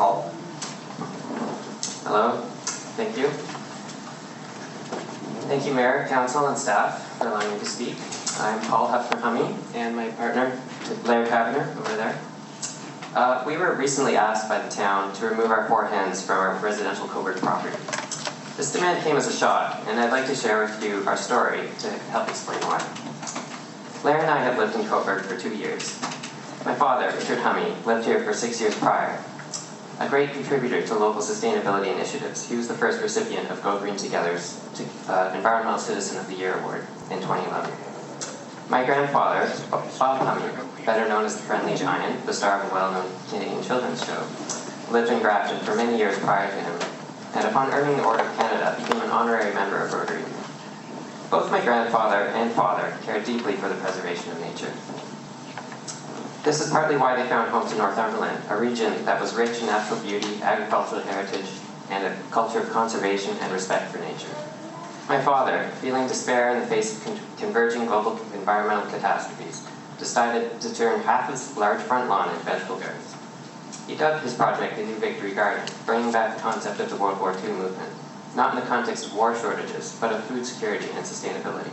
Paul. Hello, thank you. Thank you, Mayor, Council, and staff for allowing me to speak. I'm Paul Hoepfner-Homme, and my partner, Blair Kavanagh, over there. We were recently asked by the town to remove our 4 hens from our residential Cobourg property. This demand came as a shock, and I'd like to share with you our story to help explain why. Blair and I have lived in Cobourg for 2 years. My father, Richard Homme, lived here for 6 years prior. A great contributor to local sustainability initiatives, he was the first recipient of Go Green Together's Environmental Citizen of the Year Award in 2011. My grandfather, Bob Homme, better known as the Friendly Giant, the star of a well-known Canadian children's show, lived in Grafton for many years prior to him, and upon earning the Order of Canada, became an honorary member of Rotary. Both my grandfather and father cared deeply for the preservation of nature. This is partly why they found homes in Northumberland, a region that was rich in natural beauty, agricultural heritage, and a culture of conservation and respect for nature. My father, feeling despair in the face of converging global environmental catastrophes, decided to turn half his large front lawn into vegetable gardens. He dubbed his project the New Victory Garden, bringing back the concept of the World War II movement, not in the context of war shortages, but of food security and sustainability.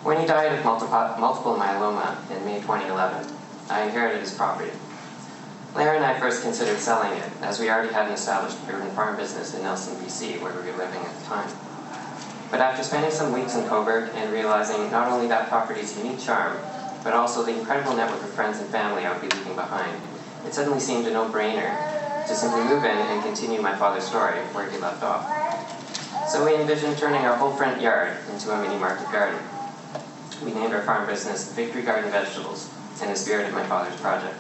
When he died of multiple myeloma in May 2011, I inherited his property. Blair and I first considered selling it, as we already had an established urban farm business in Nelson, BC, where we were living at the time. But after spending some weeks in Cobourg and realizing not only that property's unique charm, but also the incredible network of friends and family I would be leaving behind, it suddenly seemed a no-brainer to simply move in and continue my father's story where he left off. So we envisioned turning our whole front yard into a mini market garden. We named our farm business Victory Garden Vegetables, in the spirit of my father's project.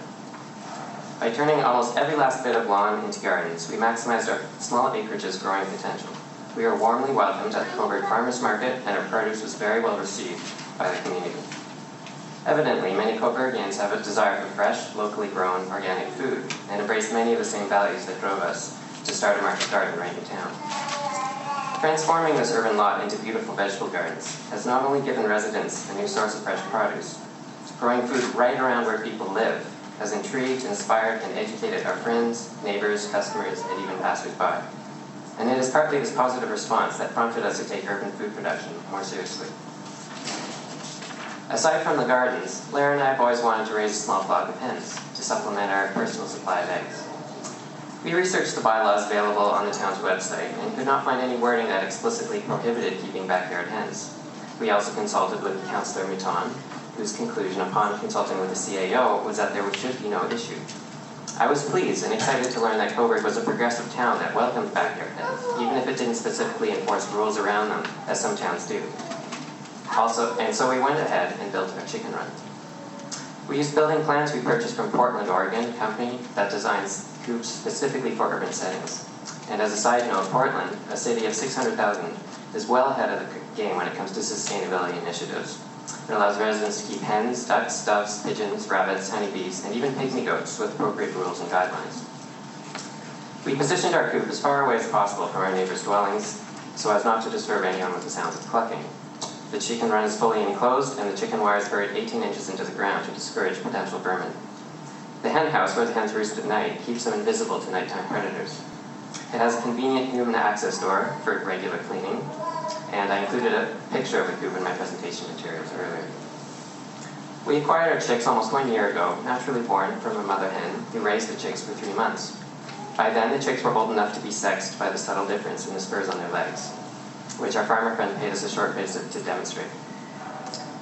By turning almost every last bit of lawn into gardens, we maximized our small acreage's growing potential. We were warmly welcomed at the Cobourg Farmers Market, and our produce was very well received by the community. Evidently, many Cobourgians have a desire for fresh, locally grown, organic food, and embrace many of the same values that drove us to start a market garden right in town. Transforming this urban lot into beautiful vegetable gardens has not only given residents a new source of fresh produce, growing food right around where people live has intrigued, inspired, and educated our friends, neighbors, customers, and even passers-by. And it is partly this positive response that prompted us to take urban food production more seriously. Aside from the gardens, Blair and I have always wanted to raise a small flock of hens to supplement our personal supply of eggs. We researched the bylaws available on the town's website and could not find any wording that explicitly prohibited keeping backyard hens. We also consulted with Councillor Mouton, whose conclusion upon consulting with the CAO was that there should be no issue. I was pleased and excited to learn that Cobourg was a progressive town that welcomed backyard hens, even if it didn't specifically enforce rules around them, as some towns do. So we went ahead and built our chicken run. We used building plans we purchased from Portland, Oregon, a company that designs coops specifically for urban settings. And as a side note, Portland, a city of 600,000, is well ahead of the game when it comes to sustainability initiatives. It allows residents to keep hens, ducks, doves, pigeons, rabbits, honeybees, and even pygmy goats with appropriate rules and guidelines. We positioned our coop as far away as possible from our neighbors' dwellings so as not to disturb anyone with the sounds of clucking. The chicken run is fully enclosed, and the chicken wire is buried 18 inches into the ground to discourage potential vermin. The hen house, where the hens roost at night, keeps them invisible to nighttime predators. It has a convenient human access door for regular cleaning, and I included a picture of the coop in my presentation materials earlier. We acquired our chicks almost 1 year ago, naturally born from a mother hen who raised the chicks for 3 months. By then, the chicks were old enough to be sexed by the subtle difference in the spurs on their legs, which our farmer friend paid us a short visit to demonstrate.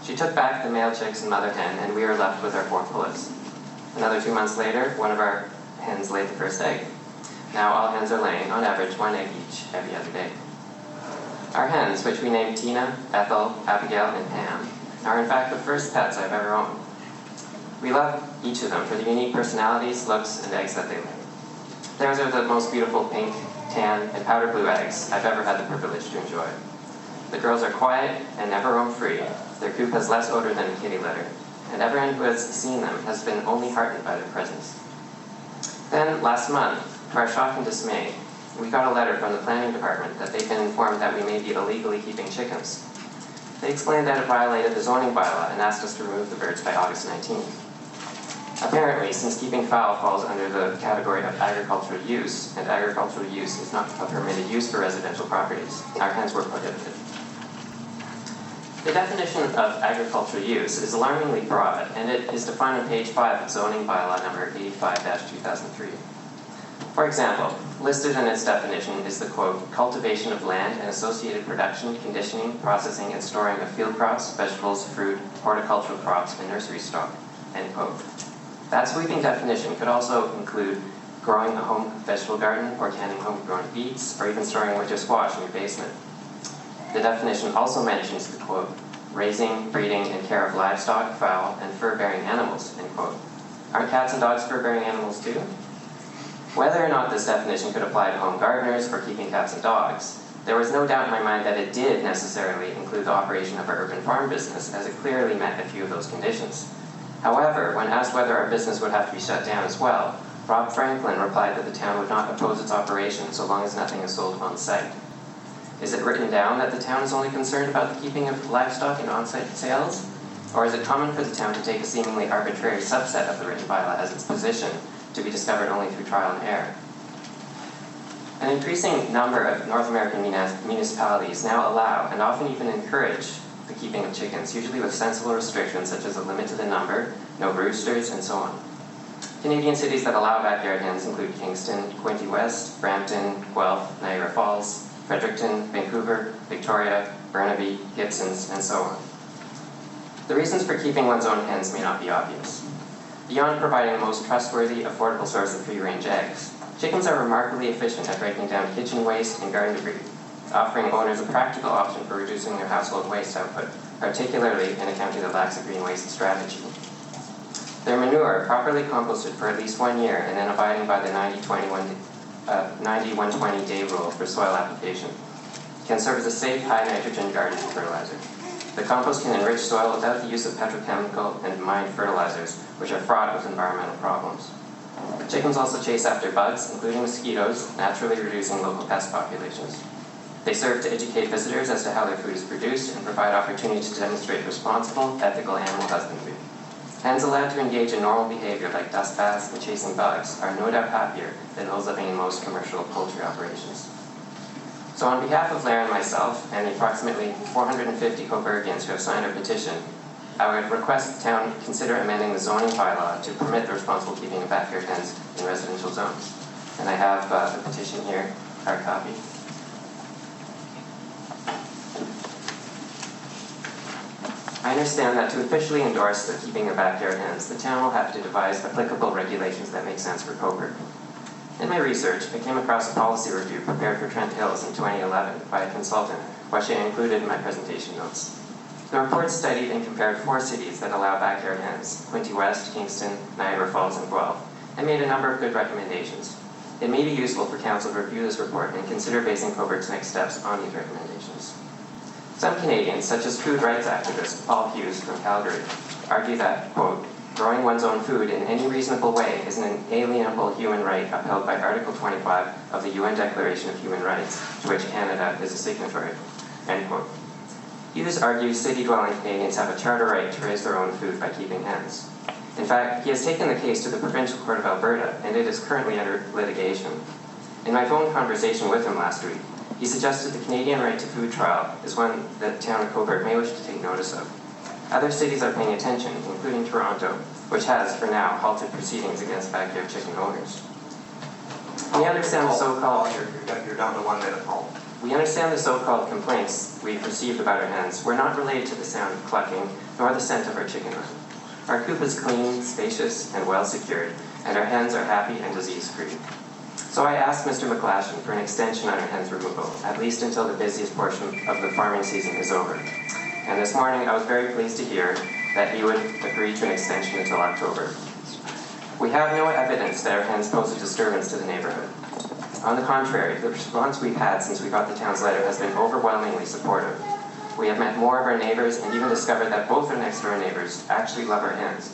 She took back the male chicks and mother hen, and we were left with our 4 pullets. Another 2 months later, one of our hens laid the first egg. Now all hens are laying, on average, 1 egg each every other day. Our hens, which we named Tina, Ethel, Abigail, and Pam, are in fact the first pets I've ever owned. We love each of them for the unique personalities, looks, and eggs that they lay. Theirs are the most beautiful pink, tan, and powder blue eggs I've ever had the privilege to enjoy. The girls are quiet and never roam free. Their coop has less odor than a kitty litter, and everyone who has seen them has been only heartened by their presence. Then, last month, to our shock and dismay, we got a letter from the planning department that they've been informed that we may be illegally keeping chickens. They explained that it violated the zoning bylaw and asked us to remove the birds by August 19th. Apparently, since keeping fowl falls under the category of agricultural use, and agricultural use is not a permitted use for residential properties, our hens were prohibited. The definition of agricultural use is alarmingly broad, and it is defined on page 5 of zoning bylaw number 85-2003. For example, listed in its definition is the quote, cultivation of land and associated production, conditioning, processing, and storing of field crops, vegetables, fruit, horticultural crops, and nursery stock, end quote. That sweeping definition could also include growing a home vegetable garden or canning homegrown beets, or even storing winter squash in your basement. The definition also mentions the quote, raising, breeding, and care of livestock, fowl, and fur-bearing animals, end quote. Aren't cats and dogs fur-bearing animals too? Whether or not this definition could apply to home gardeners or keeping cats and dogs, there was no doubt in my mind that it did necessarily include the operation of our urban farm business, as it clearly met a few of those conditions. However, when asked whether our business would have to be shut down as well, Rob Franklin replied that the town would not oppose its operation so long as nothing is sold on site. Is it written down that the town is only concerned about the keeping of livestock in on-site sales? Or is it common for the town to take a seemingly arbitrary subset of the written bylaw as its position, to be discovered only through trial and error? An increasing number of North American municipalities now allow, and often even encourage, the keeping of chickens, usually with sensible restrictions such as a limit to the number, no roosters, and so on. Canadian cities that allow backyard hens include Kingston, Quinte West, Brampton, Guelph, Niagara Falls, Fredericton, Vancouver, Victoria, Burnaby, Gibsons, and so on. The reasons for keeping one's own hens may not be obvious. Beyond providing the most trustworthy, affordable source of free-range eggs, chickens are remarkably efficient at breaking down kitchen waste and garden debris, offering owners a practical option for reducing their household waste output, particularly in a county that lacks a green waste strategy. Their manure, properly composted for at least 1 year and then abiding by the 90-120 day rule for soil application, can serve as a safe, high-nitrogen garden fertilizer. The compost can enrich soil without the use of petrochemical and mined fertilizers, which are fraught with environmental problems. Chickens also chase after bugs, including mosquitoes, naturally reducing local pest populations. They serve to educate visitors as to how their food is produced and provide opportunities to demonstrate responsible, ethical animal husbandry. Hens allowed to engage in normal behavior like dust baths and chasing bugs are no doubt happier than those living in most commercial poultry operations. So on behalf of Blair and myself, and the approximately 450 Cobourgians who have signed our petition, I would request the town consider amending the zoning bylaw to permit the responsible keeping of backyard hens in residential zones. And I have the petition here, hard copy. I understand that to officially endorse the keeping of backyard hens, the town will have to devise applicable regulations that make sense for Cobourg. In my research, I came across a policy review prepared for Trent Hills in 2011 by a consultant, which I included in my presentation notes. The report studied and compared 4 cities that allow backyard hens, Quinte West, Kingston, Niagara Falls, and Guelph, and made a number of good recommendations. It may be useful for council to review this report and consider basing Cobourg's next steps on these recommendations. Some Canadians, such as food rights activist Paul Hughes from Calgary, argue that, quote, growing one's own food in any reasonable way is an inalienable human right upheld by Article 25 of the UN Declaration of Human Rights, to which Canada is a signatory, end quote. Hughes argues city-dwelling Canadians have a charter right to raise their own food by keeping hens. In fact, he has taken the case to the Provincial Court of Alberta, and it is currently under litigation. In my phone conversation with him last week, he suggested the Canadian right to food trial is one that the town of Cobourg may wish to take notice of. Other cities are paying attention, including Toronto, which has, for now, halted proceedings against backyard chicken owners. We understand the so-called... You're down to 1 minute, Paul. We understand the so-called complaints we've received about our hens were not related to the sound of clucking, nor the scent of our chicken run. Our coop is clean, spacious, and well secured, and our hens are happy and disease-free. So I asked Mr. McGlashan for an extension on our hens removal, at least until the busiest portion of the farming season is over. And this morning I was very pleased to hear that he would agree to an extension until October. We have no evidence that our hens pose a disturbance to the neighborhood. On the contrary, the response we've had since we got the town's letter has been overwhelmingly supportive. We have met more of our neighbors and even discovered that both our next-door neighbors actually love our hens.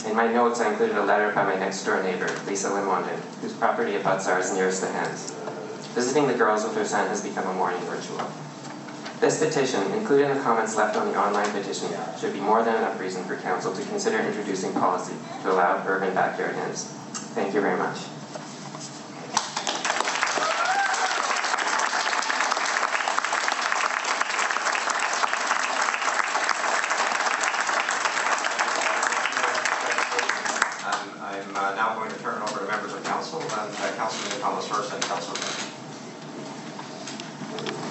In my notes, I included a letter by my next-door neighbor, Lisa Limondon, whose property abuts ours nearest the hens. Visiting the girls with her son has become a morning ritual. This petition, including the comments left on the online petition, should be more than enough reason for Council to consider introducing policy to allow urban backyard hens. Thank you very much. I'm now going to turn it over to members of Council, and Councilman Thomas first and Councilor.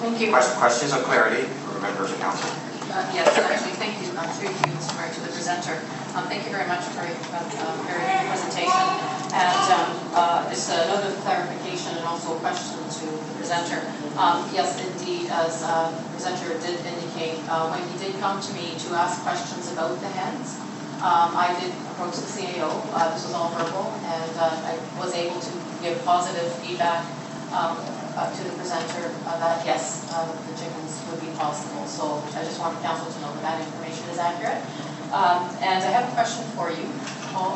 Thank you. Questions of clarity for members of Council? Yes, actually, thank you. Through you, Mr. Mayor, to the presenter. Thank you very much for your very good presentation. And it's another clarification and also a question to the presenter. Yes, indeed, as the presenter did indicate, when he did come to me to ask questions about the hens, I did approach the CAO. This was all verbal, and I was able to give positive feedback to the presenter that yes, the chickens would be possible. So I just want Council to know that that information is accurate. And I have a question for you, Paul.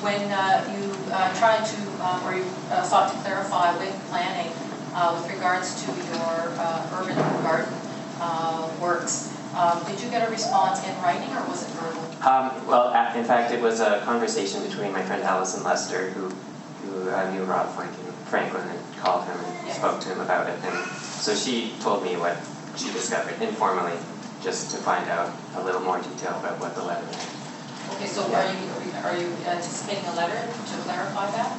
When you tried to, or you sought to clarify with planning with regards to your urban garden works, did you get a response in writing or was it verbal? Well, in fact, it was a conversation between my friend Alison Lester, who knew Rob Franklin, and called him and spoke to him about it. And so she told me what she discovered informally, just to find out a little more detail about what the letter meant. Okay, so are you anticipating a letter to clarify that?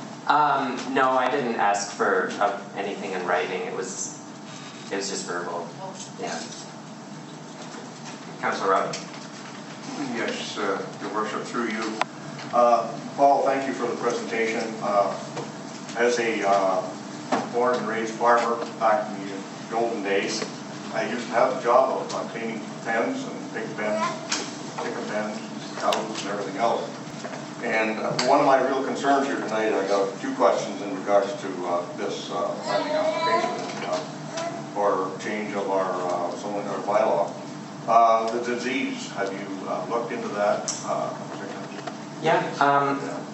No, I didn't ask for anything in writing. It was just verbal. Oh, Yeah. Councilor Rob? Yes, Your Worship, through you. Paul, thank you for the presentation. As a born and raised farmer back in the olden days, I used to have a job of cleaning pens and pig pens, chicken pens, cows and everything else. And one of my real concerns here tonight, I got two questions in regards to this planning application for change of our bylaw. The disease, have you looked into that?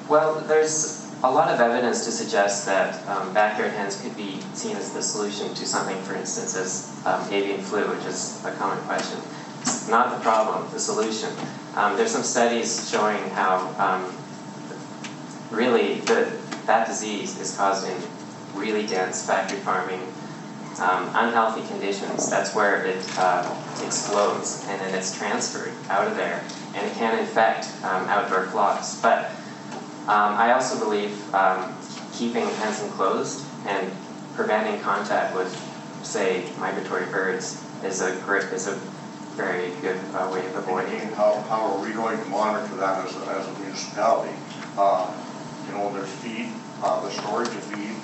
Well, there's a lot of evidence to suggest that backyard hens could be seen as the solution to something, for instance, as avian flu, which is a common question. It's not the problem, the solution. There's some studies showing how really that disease is caused in really dense factory farming, unhealthy conditions. That's where it explodes, and then it's transferred out of there, and it can infect outdoor flocks. But I also believe keeping hens enclosed and preventing contact with, say, migratory birds is a very good way of avoiding it. How are we going to monitor that as a municipality? There's feed, the storage of feed.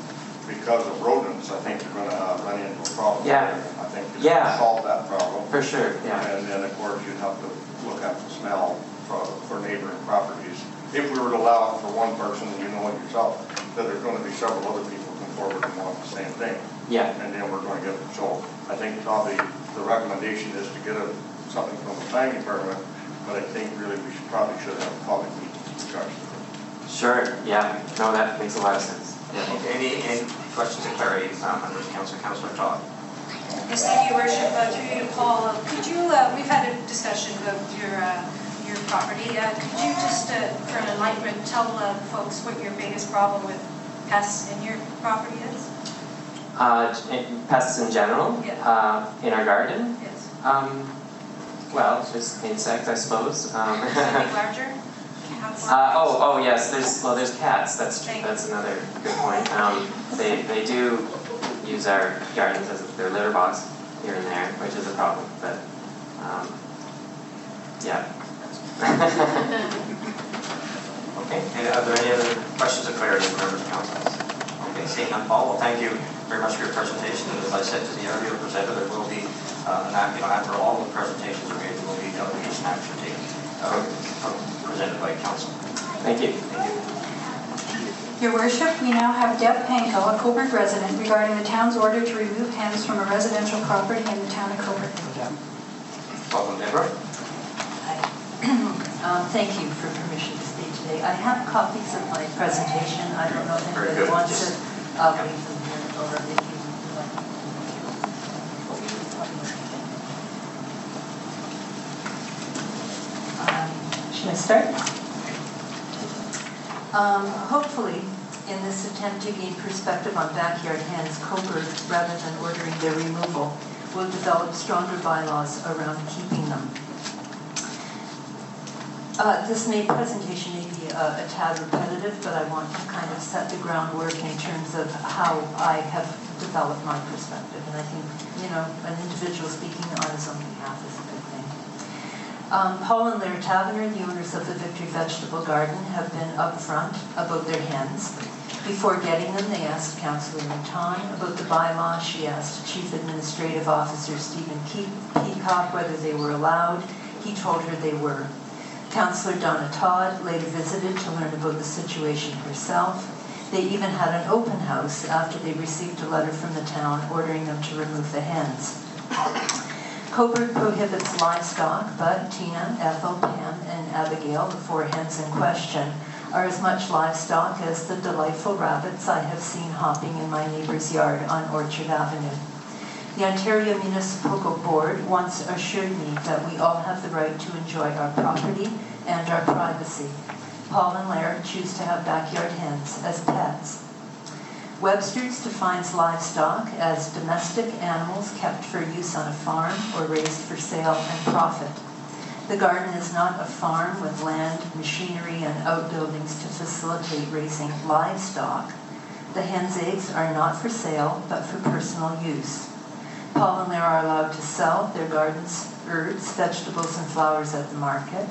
Because of rodents, I think you're going to run into a problem. Yeah. I think you're going to solve that problem. For sure, yeah. And then, of course, you'd have to look at the smell for neighboring properties. If we were to allow it for one person, and you know it yourself, that there's going to be several other people come forward and want the same thing. Yeah. And then we're going to get it. So I think probably the recommendation is to get something from the planning department, but I think really we should have a public meeting in regards to it. Sure, yeah. No, that makes a lot of sense. Yeah. Okay, any questions of clarity from members of Council? Councilor Todd? Yes, thank you, Worship. Through you to Paul, could you, we've had a discussion about your property. Could you just, for an enlightenment, tell folks what your biggest problem with pests in your property is? Pests in general? Yeah. In our garden? Yes. Well, just insects, I suppose. Something larger? Cats? Yes. There's cats. That's another good point. They do use our gardens as their litter box here and there, which is a problem. But yeah. Okay. And are there any other questions of clarity from members of Council? Okay. Seeing none, Paul. Well, thank you very much for your presentation. And as I said to the earlier presenter, there will be after all the presentations are made, there will be delegation action taken presented by Council. Thank you. Your Worship, we now have Deborah Panko, a Cobourg resident, regarding the town's order to remove hens from a residential property in the town of Cobourg. Welcome, Deborah. Hi. Thank you for permission to speak today. I have copies of my presentation. I don't know if anybody wants it. I'll leave them here, or if you would like. I start? Hopefully, in this attempt to gain perspective on backyard hens, Cobourg, rather than ordering their removal, will develop stronger bylaws around keeping them. This presentation may be a tad repetitive, but I want to kind of set the groundwork in terms of how I have developed my perspective. And I think, an individual speaking on his own behalf is a good thing. Paul and Lair Taverner, the owners of the Victory Vegetable Garden, have been upfront about their hens. Before getting them, they asked Councillor Mouton about the bylaw. She asked Chief Administrative Officer Stephen Peacock whether they were allowed. He told her they were. Councillor Donna Todd later visited to learn about the situation herself. They even had an open house after they received a letter from the town ordering them to remove the hens. Cobourg prohibits livestock, but Tina, Ethel, Pam, and Abigail, the 4 hens in question, are as much livestock as the delightful rabbits I have seen hopping in my neighbor's yard on Orchard Avenue. The Ontario Municipal Board once assured me that we all have the right to enjoy our property and our privacy. Paul and Lair choose to have backyard hens as pets. Webster's defines livestock as domestic animals kept for use on a farm or raised for sale and profit. The garden is not a farm with land, machinery, and outbuildings to facilitate raising livestock. The hens' eggs are not for sale, but for personal use. Paul and Lair are allowed to sell their garden's herbs, vegetables, and flowers at the market.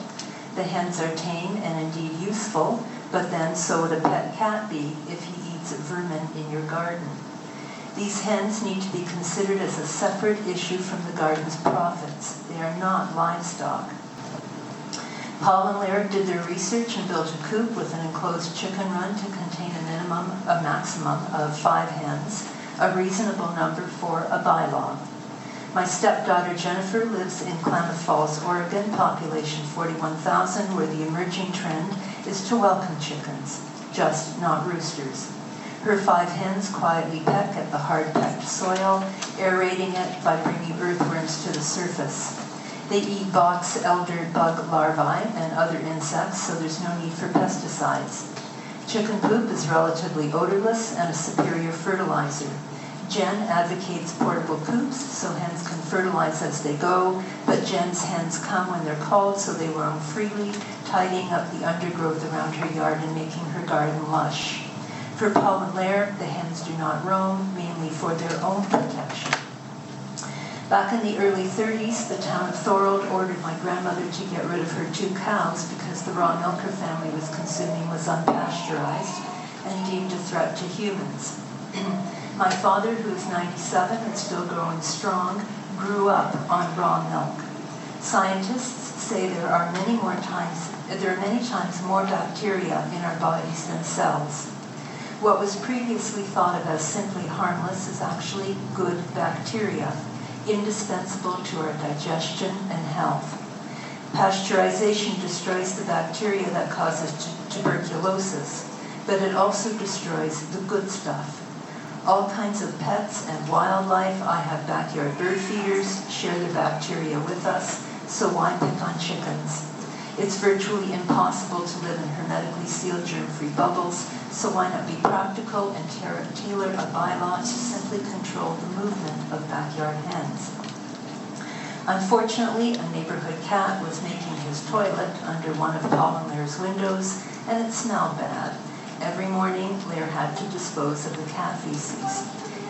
The hens are tame and indeed useful, but then so would a pet cat be if he eats vermin in your garden. These hens need to be considered as a separate issue from the garden's profits. They are not livestock. Paul and Lair did their research and built a coop with an enclosed chicken run to contain a maximum of 5 hens, a reasonable number for a bylaw. My stepdaughter Jennifer lives in Klamath Falls, Oregon, population 41,000, where the emerging trend is to welcome chickens, just not roosters. Her 5 hens quietly peck at the hard-pecked soil, aerating it by bringing earthworms to the surface. They eat box elder bug larvae and other insects, so there's no need for pesticides. Chicken poop is relatively odorless and a superior fertilizer. Jen advocates portable coops so hens can fertilize as they go, but Jen's hens come when they're called, so they roam freely, tidying up the undergrowth around her yard and making her garden lush. For Paul and Lair, the hens do not roam, mainly for their own protection. Back in the early 30s, the town of Thorold ordered my grandmother to get rid of her 2 cows because the raw milk her family was consuming was unpasteurized and deemed a threat to humans. My father, who is 97 and still growing strong, grew up on raw milk. Scientists say there are many times more bacteria in our bodies than cells. What was previously thought of as simply harmless is actually good bacteria, indispensable to our digestion and health. Pasteurization destroys the bacteria that causes tuberculosis, but it also destroys the good stuff. All kinds of pets and wildlife. I have backyard bird feeders, share their bacteria with us, so why pick on chickens? It's virtually impossible to live in hermetically sealed germ-free bubbles, so why not be practical and tailor a bylaw to simply control the movement of backyard hens? Unfortunately, a neighborhood cat was making his toilet under one of Paul and Lair's windows, and it smelled bad. Every morning, Lair had to dispose of the cat feces.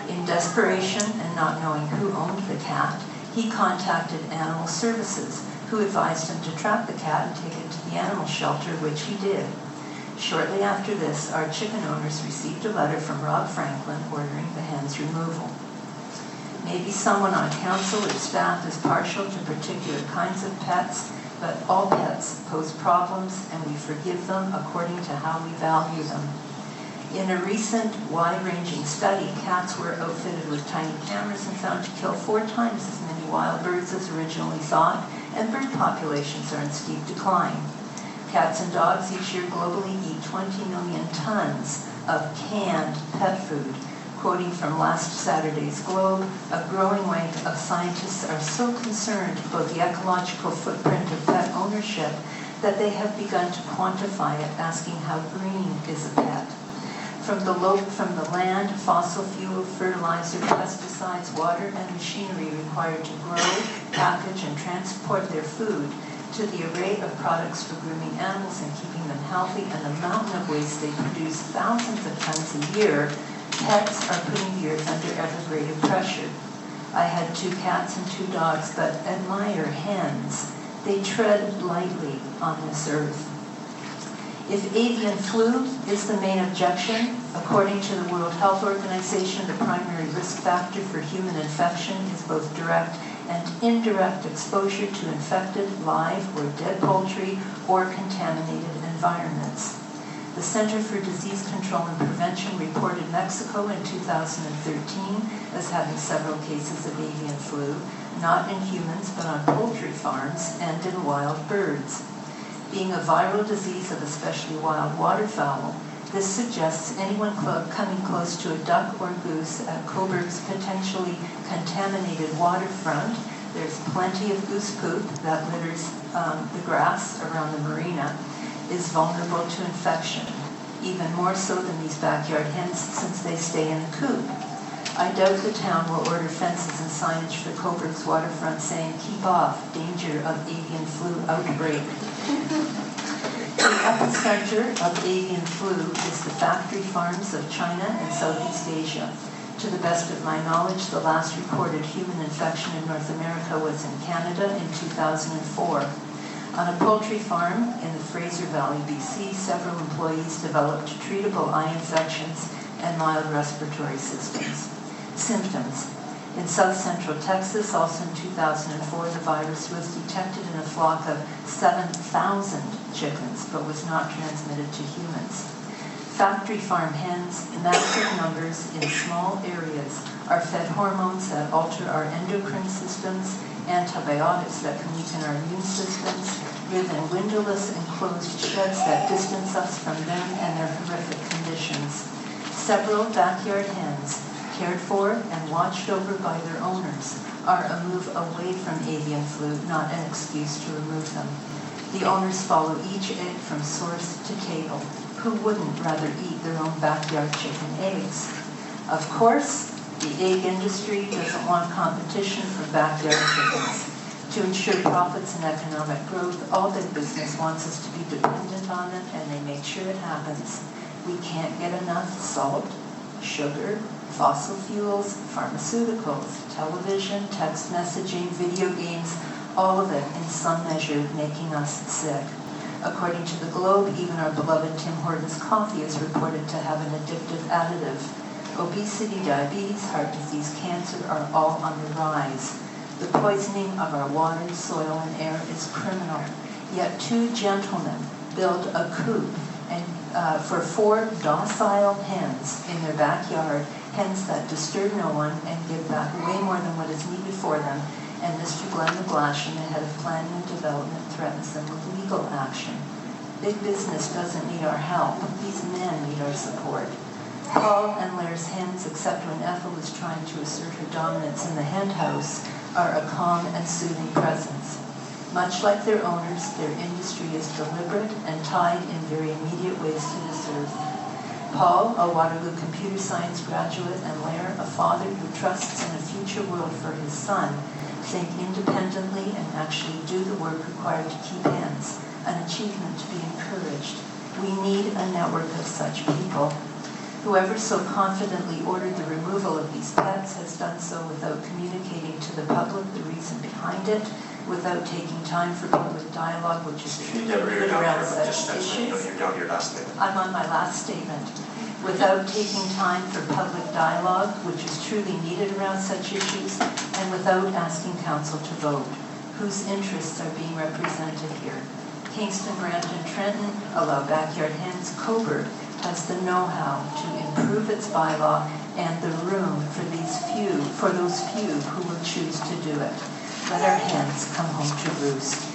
In desperation and not knowing who owned the cat, he contacted Animal Services, who advised him to trap the cat and take it to the animal shelter, which he did. Shortly after this, our chicken owners received a letter from Rob Franklin ordering the hens' removal. Maybe someone on council or staff is partial to particular kinds of pets, but all pets pose problems and we forgive them according to how we value them. In a recent wide-ranging study, cats were outfitted with tiny cameras and found to kill 4 times as many wild birds as originally thought, and bird populations are in steep decline. Cats and dogs each year globally eat 20 million tons of canned pet food. Quoting from last Saturday's Globe, a growing wave of scientists are so concerned about the ecological footprint of pet ownership that they have begun to quantify it, asking how green is a pet. From the land, fossil fuel, fertilizer, pesticides, water, and machinery required to grow, package, and transport their food, to the array of products for grooming animals and keeping them healthy, and the mountain of waste they produce thousands of tons a year, pets are putting the earth under ever greater pressure. I had 2 cats and 2 dogs, but admire hens. They tread lightly on this earth. If avian flu is the main objection, according to the World Health Organization, the primary risk factor for human infection is both direct and indirect exposure to infected, live, or dead poultry or contaminated environments. The Center for Disease Control and Prevention reported Mexico in 2013 as having several cases of avian flu, not in humans but on poultry farms and in wild birds. Being a viral disease of especially wild waterfowl, this suggests anyone coming close to a duck or goose at Cobourg's potentially contaminated waterfront, there's plenty of goose poop that litters the grass around the marina, is vulnerable to infection, even more so than these backyard hens since they stay in the coop. I doubt the town will order fences and signage for Cobourg's waterfront saying, "Keep off, danger of avian flu outbreak." The epicenter of avian flu is the factory farms of China and Southeast Asia. To the best of my knowledge, the last recorded human infection in North America was in Canada in 2004. On a poultry farm in the Fraser Valley, BC, several employees developed treatable eye infections and mild respiratory symptoms. In south central Texas, also in 2004, the virus was detected in a flock of 7,000 chickens, but was not transmitted to humans. Factory farm hens, in massive numbers in small areas, are fed hormones that alter our endocrine systems, antibiotics that can weaken our immune systems, live in windowless enclosed sheds that distance us from them and their horrific conditions. Several backyard hens, cared for and watched over by their owners, are a move away from avian flu, not an excuse to remove them. The owners follow each egg from source to table. Who wouldn't rather eat their own backyard chicken eggs? Of course, the egg industry doesn't want competition for backyard chickens. To ensure profits and economic growth, all big business wants us to be dependent on it, and they make sure it happens. We can't get enough salt, sugar, fossil fuels, pharmaceuticals, television, text messaging, video games, all of it in some measure making us sick. According to the Globe, even our beloved Tim Hortons coffee is reported to have an addictive additive. Obesity, diabetes, heart disease, cancer are all on the rise. The poisoning of our water, soil, and air is criminal. Yet 2 gentlemen build a coop and for 4 docile hens in their backyard, hens that disturb no one and give back way more than what is needed for them. And Mr. Glenn McGlashan, the head of planning and development, threatens them with legal action. Big business doesn't need our help. These men need our support. Paul and Lair's hens, except when Ethel is trying to assert her dominance in the hen house, are a calm and soothing presence. Much like their owners, their industry is deliberate and tied in very immediate ways to this earth. Paul, a Waterloo computer science graduate, and Lair, a father who trusts in a future world for his son, think independently and actually do the work required to keep hens, an achievement to be encouraged. We need a network of such people. Whoever so confidently ordered the removal of these pets has done so without communicating to the public the reason behind it, without taking time for public dialogue, which is truly needed around such issues. You're down to your last minute. I'm on my last statement. Without taking time for public dialogue, which is truly needed around such issues, and without asking council to vote, whose interests are being represented here. Kingston, Brampton, Trenton allow backyard hens. Cobourg has the know-how to improve its bylaw and the room for those few who will choose to do it. Let our hens come home to roost.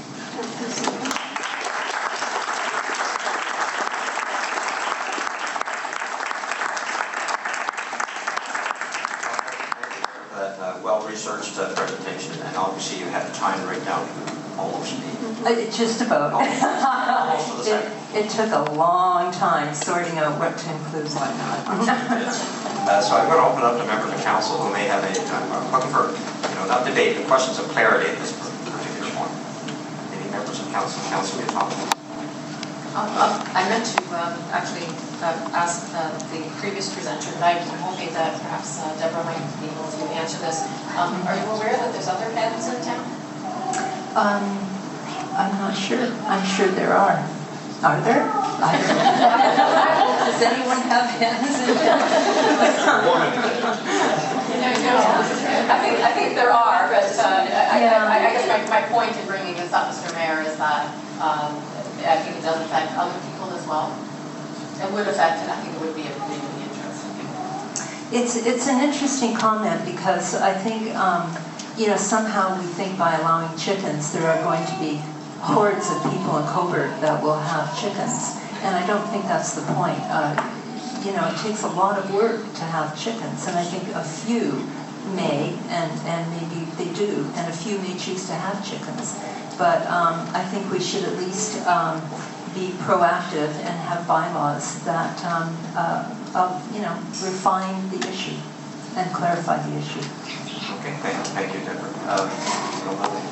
Well-researched presentation, and obviously you had the time to write down Almost. Just about. Almost to the second. It took a long time sorting out what to include and what not. So I'm going to open up to members of council who may have looking for, not debate, but questions of clarity at this particular point. Any members of council? Council, you're talking. I meant to actually ask the previous presenter, but I'm hoping that perhaps Deborah might be able to answer this. Are you aware that there's other hens in town? I'm not sure. I'm sure there are. Are there? I don't know. Does anyone have hens in town? I think there are, but I guess my point in bringing this up, Mr. Mayor, is that I think it does affect other people as well. It would affect, and I think it would be a really interesting. It's an interesting comment because I think somehow we think by allowing chickens there are going to be hordes of people in Cobourg that will have chickens, and I don't think that's the point. It takes a lot of work to have chickens, and I think a few may, and maybe they do, and a few may choose to have chickens. But I think we should at least be proactive and have bylaws that refine the issue and clarify the issue. Okay, thank you, Deborah.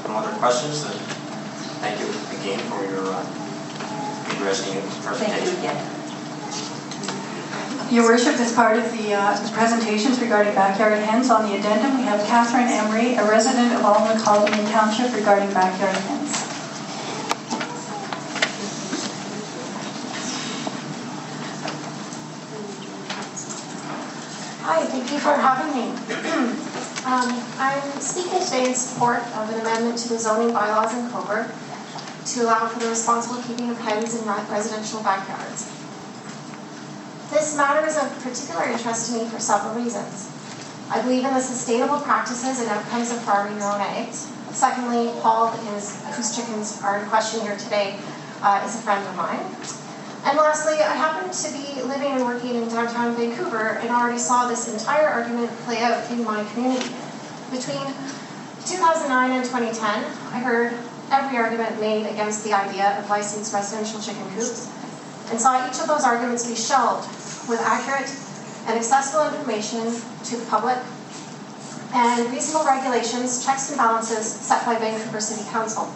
No other questions? Thank you again for your interesting presentation. Thank you again. Your Worship, as part of the presentations regarding backyard hens on the addendum, we have Katie Emery, a resident of Alma-Calvin Township, regarding backyard hens. Hi, thank you for having me. I'm speaking today in support of an amendment to the zoning bylaws in Cobourg to allow for the responsible keeping of hens in residential backyards. This matter is of particular interest to me for several reasons. I believe in the sustainable practices and outcomes of farming your own eggs. Secondly, Paul, whose chickens are in question here today, is a friend of mine. And lastly, I happen to be living and working in downtown Vancouver and already saw this entire argument play out in my community. Between 2009 and 2010, I heard every argument made against the idea of licensed residential chicken coops and saw each of those arguments be shelved with accurate and accessible information to the public and reasonable regulations, checks and balances set by Vancouver City Council.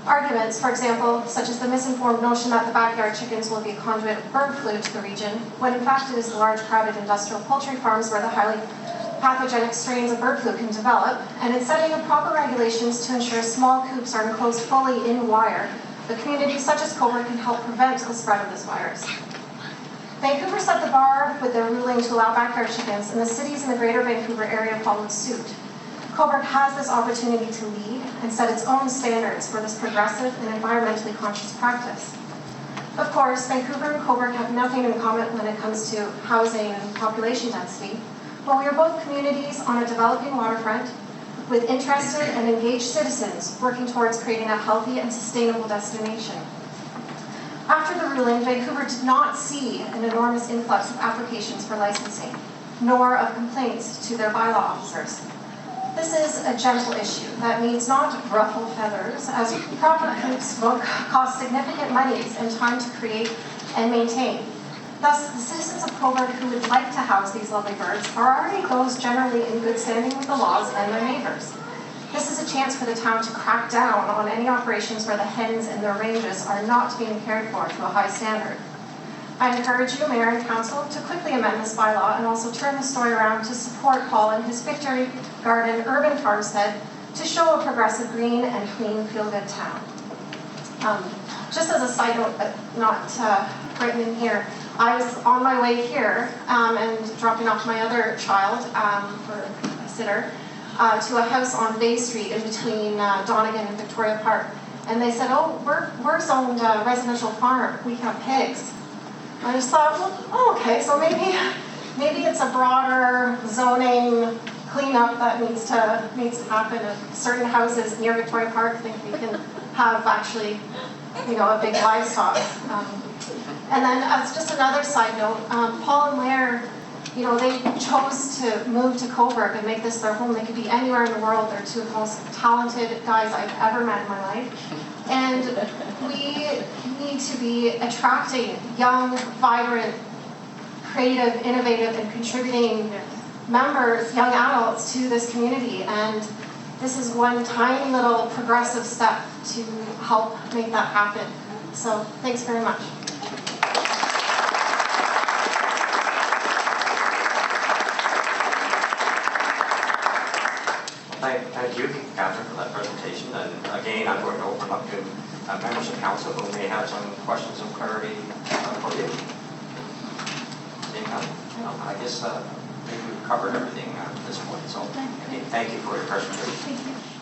Arguments, for example, such as the misinformed notion that the backyard chickens will be a conduit of bird flu to the region, when in fact it is the large crowded industrial poultry farms where the highly pathogenic strains of bird flu can develop, and in setting of proper regulations to ensure small coops are enclosed fully in wire, the communities such as Cobourg can help prevent the spread of this virus. Vancouver set the bar with their ruling to allow backyard chickens, and the cities in the greater Vancouver area followed suit. Cobourg has this opportunity to lead and set its own standards for this progressive and environmentally conscious practice. Of course, Vancouver and Cobourg have nothing in common when it comes to housing and population density, but we are both communities on a developing waterfront with interested and engaged citizens working towards creating a healthy and sustainable destination. After the ruling, Vancouver did not see an enormous influx of applications for licensing, nor of complaints to their bylaw officers. This is a gentle issue that needs not ruffle feathers, as proper coops will cost significant monies and time to create and maintain. Thus, the citizens of Cobourg who would like to house these lovely birds are already those generally in good standing with the laws and their neighbors. This is a chance for the town to crack down on any operations where the hens and their ranges are not being cared for to a high standard. I encourage you, Mayor and Council, to quickly amend this bylaw and also turn the story around to support Paul and his Victory Garden urban farmstead to show a progressive green and clean, feel-good town. Just as a side note, but not written in here, I was on my way here and dropping off my other child for a sitter to a house on Bay Street in between Donegan and Victoria Park. And they said, oh, we're zoned residential farm, we have pigs. I just thought, well, oh, okay, so maybe it's a broader zoning cleanup that needs to happen at certain houses near Victoria Park. I think we can have actually, a big livestock. And then as just another side note, Paul and Blair they chose to move to Cobourg and make this their home. They could be anywhere in the world. They're two of the most talented guys I've ever met in my life. And we need to be attracting young, vibrant, creative, innovative, and contributing members, young adults, to this community. And this is one tiny little progressive step to help make that happen. So thanks very much. Thank you, Catherine, for that presentation. And again, I'm going to open up to members of council who may have some questions of clarity for you. I guess maybe we've covered everything at this point. So again, thank you for your presentation. Thank you.